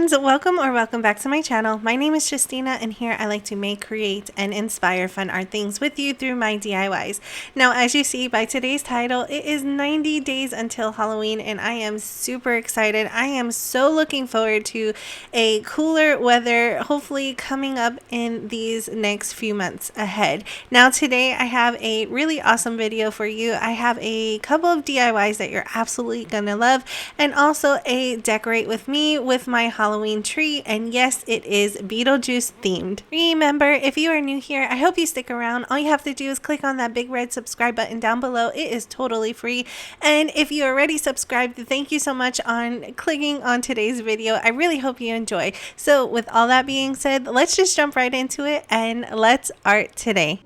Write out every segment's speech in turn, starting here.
friends, welcome back to my channel. My name is Justina, and here I like to make, create, and inspire fun art things with you through my DIYs. Now, as you see by today's title, it is 90 days until Halloween, and I am super excited. I am so looking forward to a cooler weather, hopefully coming up in these next few months ahead. Now, today I have a really awesome video for you. I have a couple of DIYs that you're absolutely gonna love, and also a decorate with me with my Halloween tree, and yes, it is Beetlejuice themed. Remember, if you are new here, I hope you stick around. All you have to do is click on that big red subscribe button down below. It is totally free, and if you already subscribed, thank you so much on clicking on today's video. I really hope you enjoy. So with all that being said, let's just jump right into it and let's art today.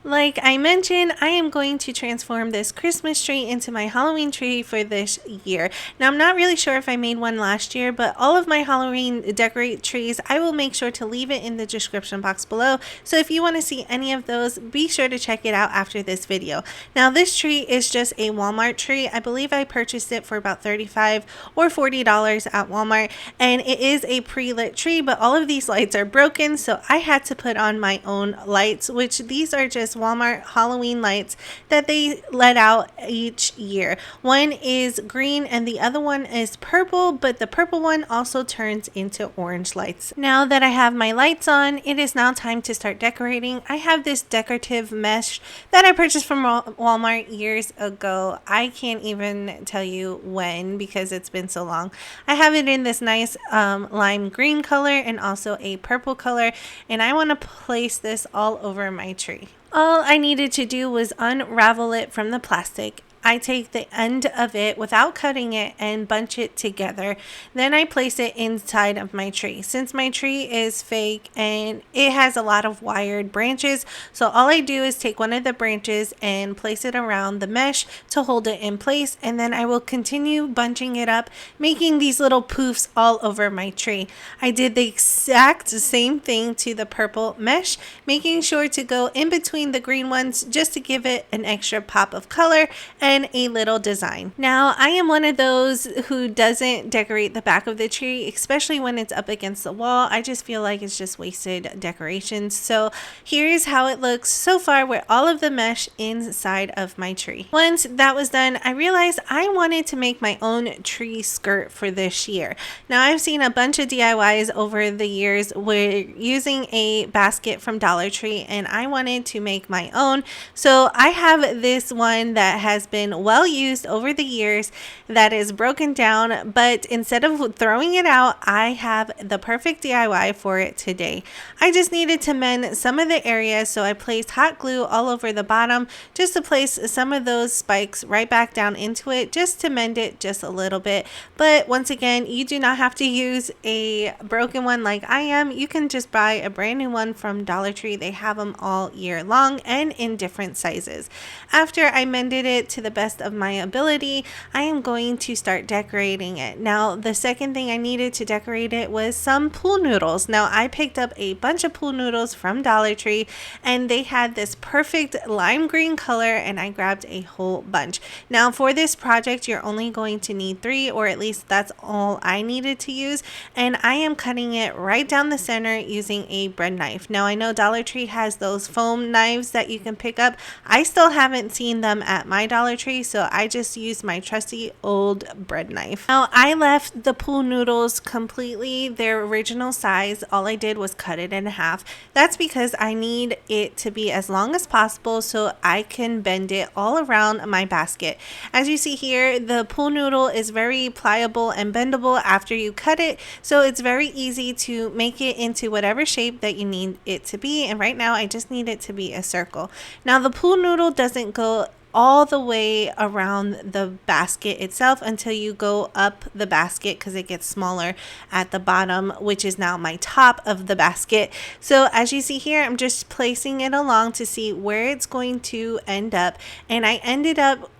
Like I mentioned, I am going to transform this Christmas tree into my Halloween tree for this year. Now, I'm not really sure if I made one last year, but all of my Halloween decorate trees, I will make sure to leave it in the description box below. So if you want to see any of those, be sure to check it out after this video. Now, this tree is just a Walmart tree. I believe I purchased it for about $35 or $40 at Walmart, and it is a pre-lit tree, but all of these lights are broken, so I had to put on my own lights, which these are just Walmart Halloween lights that they let out each year. One is green and the other one is purple, but the purple one also turns into orange lights. Now that I have my lights on, it is now time to start decorating. I have this decorative mesh that I purchased from Walmart years ago. I can't even tell you when because it's been so long. I have it in this nice lime green color and also a purple color, and I want to place this all over my tree. All I needed to do was unravel it from the plastic. I take the end of it without cutting it and bunch it together. Then I place it inside of my tree. Since my tree is fake and it has a lot of wired branches, so all I do is take one of the branches and place it around the mesh to hold it in place, and then I will continue bunching it up, making these little poofs all over my tree. I did the exact same thing to the purple mesh, making sure to go in between the green ones just to give it an extra pop of color and a little design. Now, I am one of those who doesn't decorate the back of the tree, especially when it's up against the wall. I just feel like it's just wasted decoration. So here's how it looks so far with all of the mesh inside of my tree. Once that was done, I realized I wanted to make my own tree skirt for this year. Now, I've seen a bunch of DIYs over the years with using a basket from Dollar Tree, and I wanted to make my own. So I have this one that has been well used over the years that is broken down, but instead of throwing it out, I have the perfect DIY for it today. I just needed to mend some of the areas, so I placed hot glue all over the bottom just to place some of those spikes right back down into it, just to mend it just a little bit. But once again, you do not have to use a broken one like I am. You can just buy a brand new one from Dollar Tree. They have them all year long and in different sizes. After I mended it to the best of my ability, I am going to start decorating it. Now, the second thing I needed to decorate it was some pool noodles. Now, I picked up a bunch of pool noodles from Dollar Tree, and they had this perfect lime green color, and I grabbed a whole bunch. Now, for this project, you're only going to need 3, or at least that's all I needed to use, and I am cutting it right down the center using a bread knife. Now, I know Dollar Tree has those foam knives that you can pick up. I still haven't seen them at my Dollar Tree, so I just used my trusty old bread knife. Now, I left the pool noodles completely their original size. All I did was cut it in half. That's because I need it to be as long as possible so I can bend it all around my basket. As you see here, the pool noodle is very pliable and bendable after you cut it, so it's very easy to make it into whatever shape that you need it to be, and right now I just need it to be a circle. Now, the pool noodle doesn't go all the way around the basket itself until you go up the basket, because it gets smaller at the bottom, which is now my top of the basket. So as you see here, I'm just placing it along to see where it's going to end up, and I ended up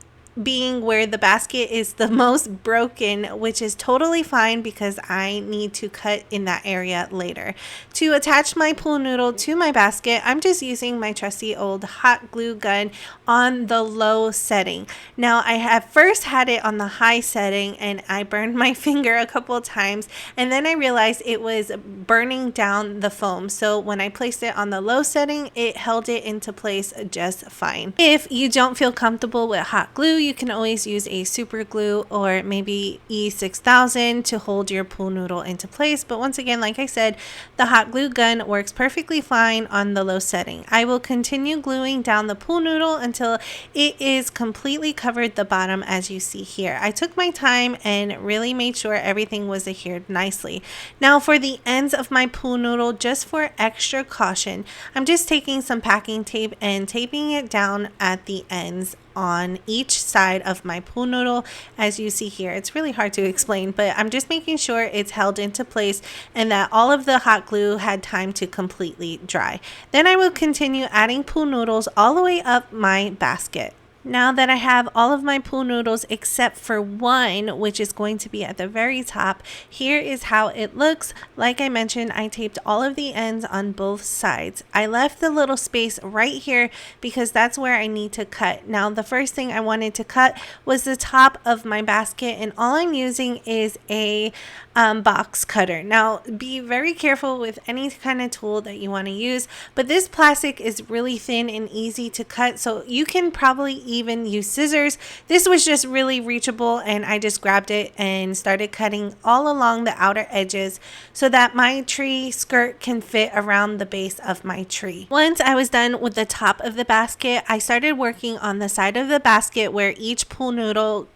being where the basket is the most broken, which is totally fine because I need to cut in that area later. To attach my pool noodle to my basket, I'm just using my trusty old hot glue gun on the low setting. Now, I have first had it on the high setting and I burned my finger a couple of times, and then I realized it was burning down the foam. So when I placed it on the low setting, it held it into place just fine. If you don't feel comfortable with hot glue, you can always use a super glue or maybe E6000 to hold your pool noodle into place. But once again, like I said, the hot glue gun works perfectly fine on the low setting. I will continue gluing down the pool noodle until it is completely covered the bottom, as you see here. I took my time and really made sure everything was adhered nicely. Now for the ends of my pool noodle, just for extra caution, I'm just taking some packing tape and taping it down at the ends on each side of my pool noodle, as you see here. It's really hard to explain, but I'm just making sure it's held into place and that all of the hot glue had time to completely dry. Then I will continue adding pool noodles all the way up my basket. Now that I have all of my pool noodles except for one, which is going to be at the very top, here is how it looks. Like I mentioned, I taped all of the ends on both sides. I left the little space right here because that's where I need to cut. Now, the first thing I wanted to cut was the top of my basket, and all I'm using is a box cutter. Now, be very careful with any kind of tool that you want to use, but this plastic is really thin and easy to cut, so you can probably even use scissors. This was just really reachable, and I just grabbed it and started cutting all along the outer edges so that my tree skirt can fit around the base of my tree. Once I was done with the top of the basket, I started working on the side of the basket where each pool noodle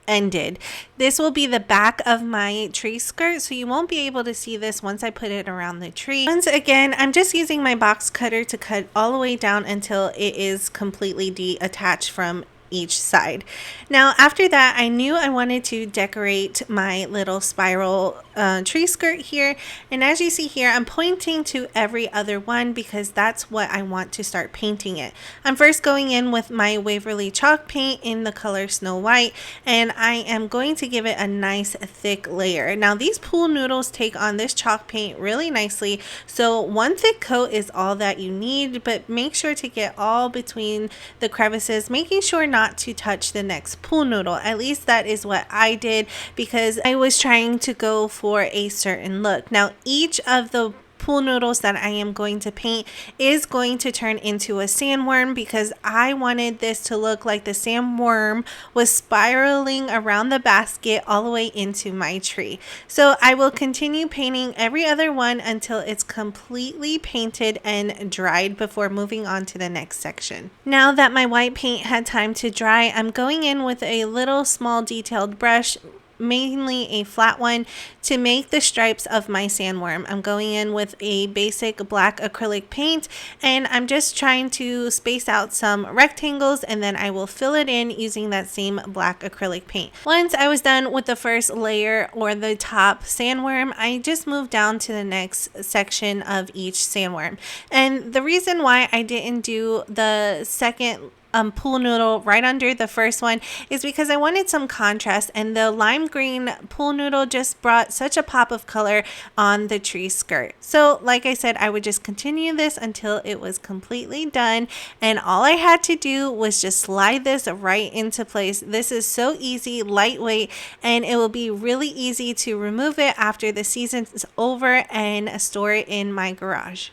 ended. This will be the back of my tree skirt, so you won't be able to see this once I put it around the tree. Once again, I'm just using my box cutter to cut all the way down until it is completely detached from each side. Now after that, I knew I wanted to decorate my little spiral tree skirt here, and as you see here, I'm pointing to every other one because that's what I want to start painting it. I'm first going in with my Waverly chalk paint in the color Snow White, and I am going to give it a nice thick layer. Now these pool noodles take on this chalk paint really nicely, so one thick coat is all that you need, but make sure to get all between the crevices, making sure not to touch the next pool noodle. At least that is what I did because I was trying to go for a certain look. Now each of the pool noodles that I am going to paint is going to turn into a sandworm because I wanted this to look like the sandworm was spiraling around the basket all the way into my tree. So I will continue painting every other one until it's completely painted and dried before moving on to the next section. Now that my white paint had time to dry, I'm going in with a little small detailed brush, mainly a flat one, to make the stripes of my sandworm. I'm going in with a basic black acrylic paint, and I'm just trying to space out some rectangles, and then I will fill it in using that same black acrylic paint. Once I was done with the first layer or the top sandworm, I just moved down to the next section of each sandworm. And the reason why I didn't do the second pool noodle right under the first one is because I wanted some contrast, and the lime green pool noodle just brought such a pop of color on the tree skirt. So like I said, I would just continue this until it was completely done, and all I had to do was just slide this right into place. This is so easy, lightweight, and it will be really easy to remove it after the season is over and store it in my garage.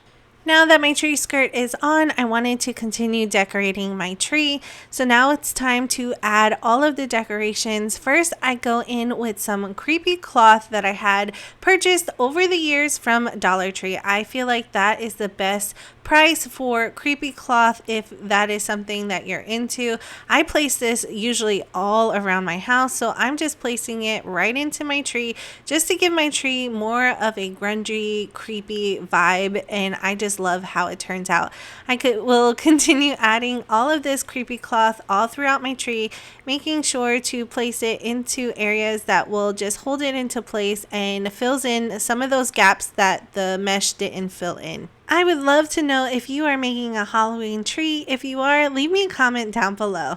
Now that my tree skirt is on, I wanted to continue decorating my tree. So now it's time to add all of the decorations. First, I go in with some creepy cloth that I had purchased over the years from Dollar Tree. I feel like that is the best price for creepy cloth if that is something that you're into. I place this usually all around my house, so I'm just placing it right into my tree just to give my tree more of a grungy, creepy vibe, and I just love how it turns out. Will continue adding all of this creepy cloth all throughout my tree, making sure to place it into areas that will just hold it into place and fills in some of those gaps that the mesh didn't fill in. I would love to know if you are making a Halloween tree. If you are, leave me a comment down below.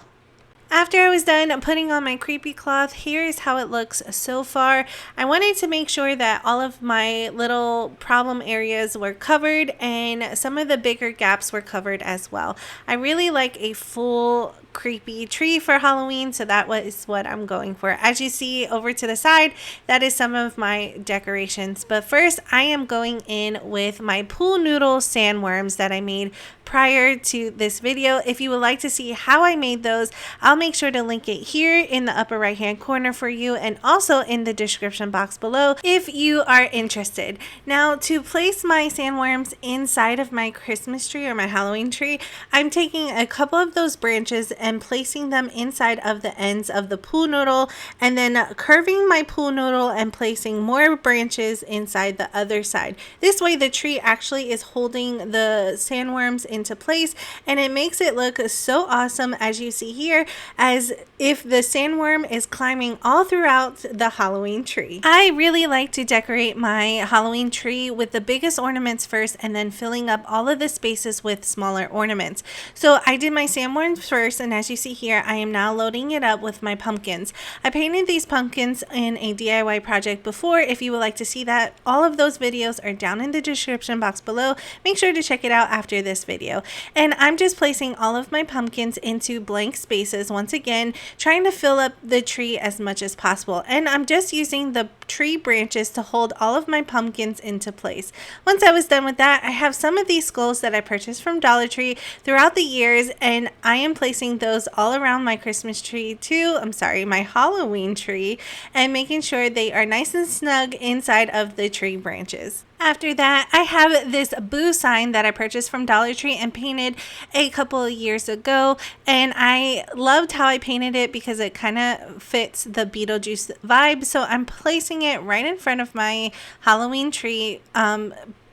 After I was done putting on my creepy cloth, here is how it looks so far. I wanted to make sure that all of my little problem areas were covered and some of the bigger gaps were covered as well. I really like a full creepy tree for Halloween, so that was what I'm going for. As you see over to the side, that is some of my decorations. But first, I am going in with my pool noodle sandworms that I made prior to this video. If you would like to see how I made those, I'll make sure to link it here in the upper right hand corner for you, and also in the description box below if you are interested. Now, to place my sandworms inside of my Christmas tree or my Halloween tree, I'm taking a couple of those branches and placing them inside of the ends of the pool noodle, and then curving my pool noodle and placing more branches inside the other side. This way the tree actually is holding the sandworms into place, and it makes it look so awesome, as you see here, as if the sandworm is climbing all throughout the Halloween tree. I really like to decorate my Halloween tree with the biggest ornaments first, and then filling up all of the spaces with smaller ornaments. So I did my sandworms first, and as you see here, I am now loading it up with my pumpkins. I painted these pumpkins in a DIY project before. If you would like to see that, all of those videos are down in the description box below. Make sure to check it out after this video. And I'm just placing all of my pumpkins into blank spaces once again, trying to fill up the tree as much as possible. And I'm just using the tree branches to hold all of my pumpkins into place. Once I was done with that, I have some of these skulls that I purchased from Dollar Tree throughout the years, and I am placing those all around my Christmas tree too. My Halloween tree, and making sure they are nice and snug inside of the tree branches. After that, I have this boo sign that I purchased from Dollar Tree and painted a couple of years ago, and I loved how I painted it because it kind of fits the Beetlejuice vibe. So I'm placing it right in front of my Halloween tree,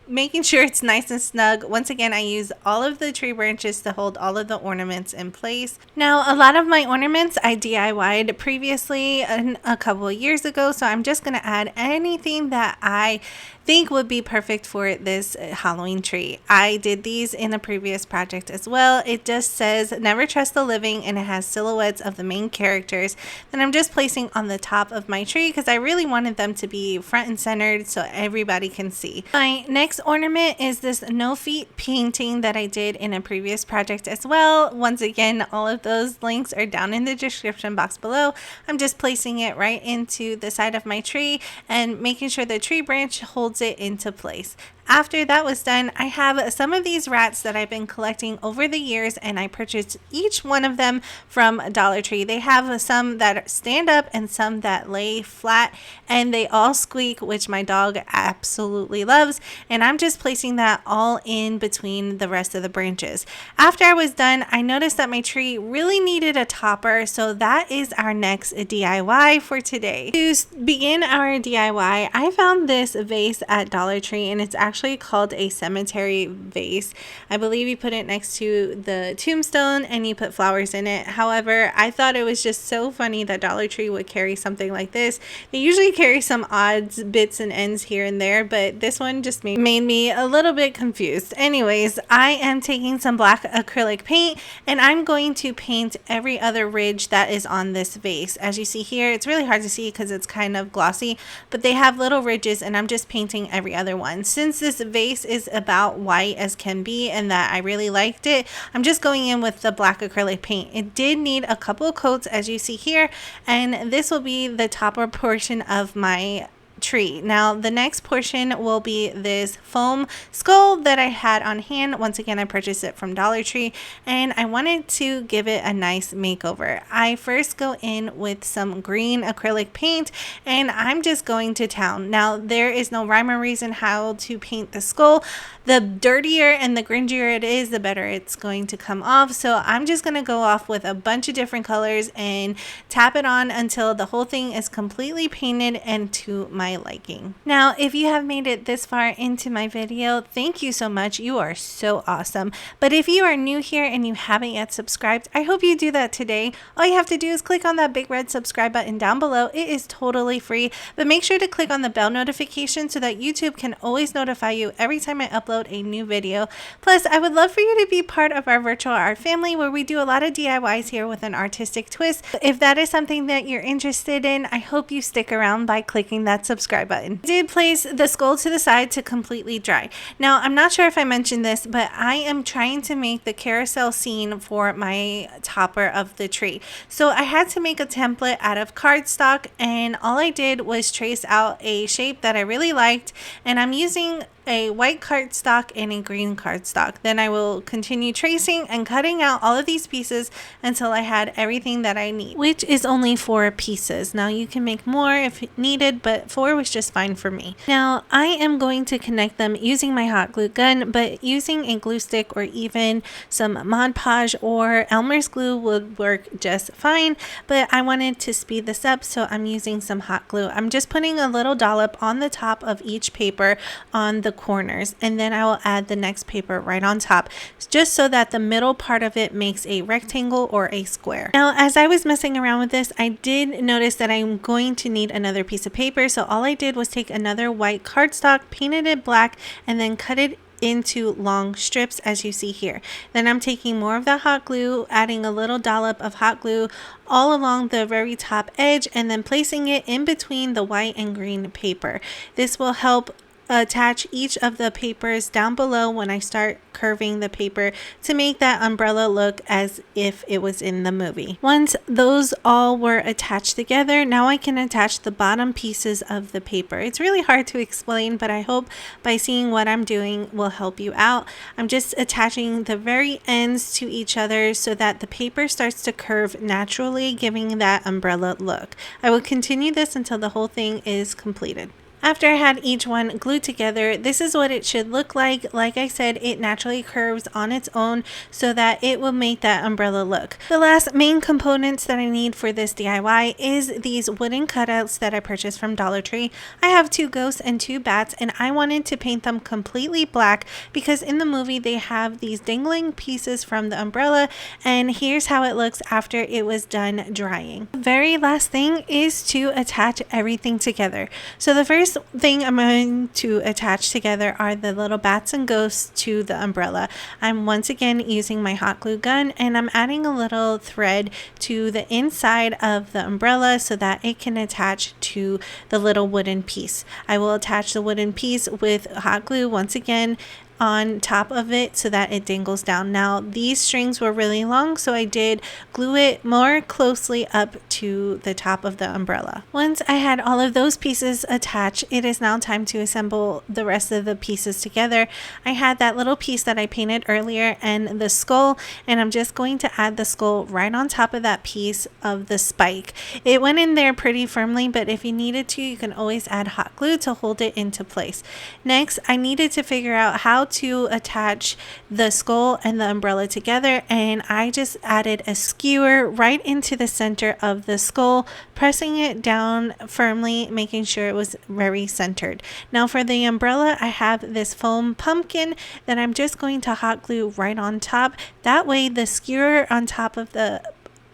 making sure it's nice and snug. Once again, I use all of the tree branches to hold all of the ornaments in place. Now, a lot of my ornaments I DIY'd previously a couple of years ago, so I'm just going to add anything that I think would be perfect for this Halloween tree. I did these in a previous project as well. It just says never trust the living, and it has silhouettes of the main characters that I'm just placing on the top of my tree because I really wanted them to be front and centered so everybody can see. My next ornament is this no feet painting that I did in a previous project as well. Once again, all of those links are down in the description box below. I'm just placing it right into the side of my tree and making sure the tree branch holds it into place. After that was done, I have some of these rats that I've been collecting over the years, and I purchased each one of them from Dollar Tree. They have some that stand up and some that lay flat, and they all squeak, which my dog absolutely loves, and I'm just placing that all in between the rest of the branches. After I was done, I noticed that my tree really needed a topper, so that is our next DIY for today. To begin our DIY, I found this vase at Dollar Tree, and it's actually called a cemetery vase. I believe you put it next to the tombstone and you put flowers in it. However, I thought it was just so funny that Dollar Tree would carry something like this. They usually carry some odds bits and ends here and there, but this one just made me a little bit confused. Anyways, I am taking some black acrylic paint, and I'm going to paint every other ridge that is on this vase. As you see here, it's really hard to see because it's kind of glossy, but they have little ridges, and I'm just painting every other one. Since this vase is about white as can be and that I really liked it, I'm just going in with the black acrylic paint. It did need a couple of coats, as you see here, and this will be the topper portion of my tree. Now the next portion will be this foam skull that I had on hand. Once again, I purchased it from Dollar Tree, and I wanted to give it a nice makeover. I first go in with some green acrylic paint, and I'm just going to town. Now there is no rhyme or reason how to paint the skull. The dirtier and the gringier it is, the better it's going to come off. So I'm just going to go off with a bunch of different colors and tap it on until the whole thing is completely painted and to my my liking. Now, if you have made it this far into my video, thank you so much. You are so awesome. But if you are new here and you haven't yet subscribed, I hope you do that today. All you have to do is click on that big red subscribe button down below. It is totally free, but make sure to click on the bell notification so that YouTube can always notify you every time I upload a new video. Plus, I would love for you to be part of our virtual art family where we do a lot of DIYs here with an artistic twist. If that is something that you're interested in, I hope you stick around by clicking that subscribe button. I did place the skull to the side to completely dry. Now, I'm not sure if I mentioned this, but I am trying to make the carousel scene for my topper of the tree. So I had to make a template out of cardstock, and all I did was trace out a shape that I really liked, and I'm using a white cardstock and a green cardstock. Then I will continue tracing and cutting out all of these pieces until I had everything that I need, which is only 4 pieces. Now you can make more if needed, but 4 was just fine for me. Now I am going to connect them using my hot glue gun, but using a glue stick or even some Mod Podge or Elmer's glue would work just fine, but I wanted to speed this up, so I'm using some hot glue. I'm just putting a little dollop on the top of each paper on the corners, and then I will add the next paper right on top, just so that the middle part of it makes a rectangle or a square. Now, as I was messing around with this, I did notice that I'm going to need another piece of paper, so all I did was take another white cardstock, painted it black, and then cut it into long strips as you see here. Then I'm taking more of the hot glue, adding a little dollop of hot glue all along the very top edge, and then placing it in between the white and green paper. This will help attach each of the papers down below when I start curving the paper to make that umbrella look as if it was in the movie. Once those all were attached together, now I can attach the bottom pieces of the paper. It's really hard to explain, but I hope by seeing what I'm doing will help you out. I'm just attaching the very ends to each other so that the paper starts to curve naturally, giving that umbrella look. I will continue this until the whole thing is completed. After I had each one glued together, this is what it should look like. Like I said, it naturally curves on its own so that it will make that umbrella look. The last main components that I need for this DIY is these wooden cutouts that I purchased from Dollar Tree. I have 2 ghosts and 2 bats, and I wanted to paint them completely black because in the movie they have these dangling pieces from the umbrella, and here's how it looks after it was done drying. The very last thing is to attach everything together. So the first thing I'm going to attach together are the little bats and ghosts to the umbrella. I'm once again using my hot glue gun, and I'm adding a little thread to the inside of the umbrella so that it can attach to the little wooden piece. I will attach the wooden piece with hot glue once again on top of it so that it dangles down. Now these strings were really long, so I did glue it more closely up to the top of the umbrella. Once I had all of those pieces attached, it is now time to assemble the rest of the pieces together. I had that little piece that I painted earlier and the skull, and I'm just going to add the skull right on top of that piece of the spike. It went in there pretty firmly, but if you needed to, you can always add hot glue to hold it into place. Next, I needed to figure out how to attach the skull and the umbrella together, and I just added a skewer right into the center of the skull, pressing it down firmly, making sure it was very centered. Now for the umbrella, I have this foam pumpkin that I'm just going to hot glue right on top. That way the skewer on top of the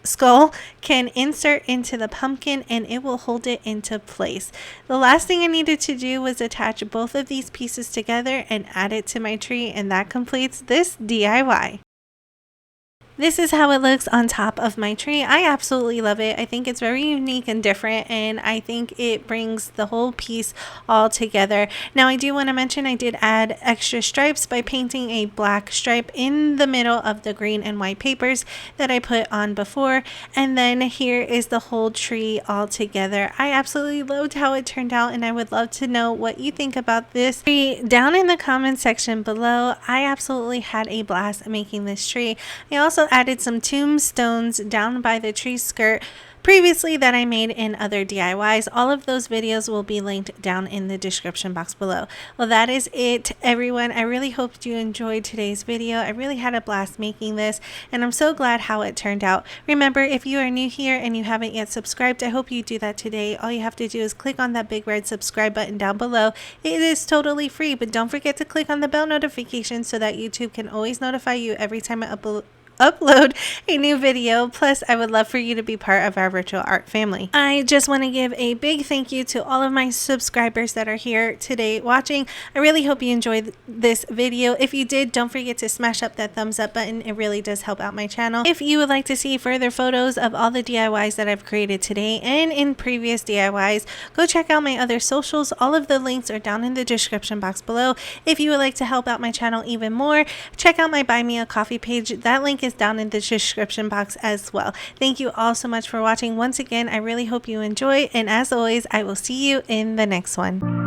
skull can insert into the pumpkin and it will hold it into place. The last thing I needed to do was attach both of these pieces together and add it to my tree, and that completes this DIY. This is how it looks on top of my tree. I absolutely love it. I think it's very unique and different, and I think it brings the whole piece all together. Now I do want to mention I did add extra stripes by painting a black stripe in the middle of the green and white papers that I put on before, and then here is the whole tree all together. I absolutely loved how it turned out, and I would love to know what you think about this tree down in the comment section below. I absolutely had a blast making this tree. I also added some tombstones down by the tree skirt, previously that I made in other DIYs. All of those videos will be linked down in the description box below. Well, that is it, everyone. I really hope you enjoyed today's video. I really had a blast making this, and I'm so glad how it turned out. Remember, if you are new here and you haven't yet subscribed, I hope you do that today. All you have to do is click on that big red subscribe button down below. It is totally free, but don't forget to click on the bell notification so that YouTube can always notify you every time I upload a new video. Plus, I would love for you to be part of our virtual art family. I just want to give a big thank you to all of my subscribers that are here today watching. I really hope you enjoyed this video. If you did, don't forget to smash up that thumbs up button. It really does help out my channel. If you would like to see further photos of all the DIYs that I've created today and in previous DIYs, go check out my other socials. All of the links are down in the description box below. If you would like to help out my channel even more, check out my Buy Me a Coffee page. That link is down in the description box as well. Thank you all so much for watching. Once again, I really hope you enjoy, and as always, I will see you in the next one.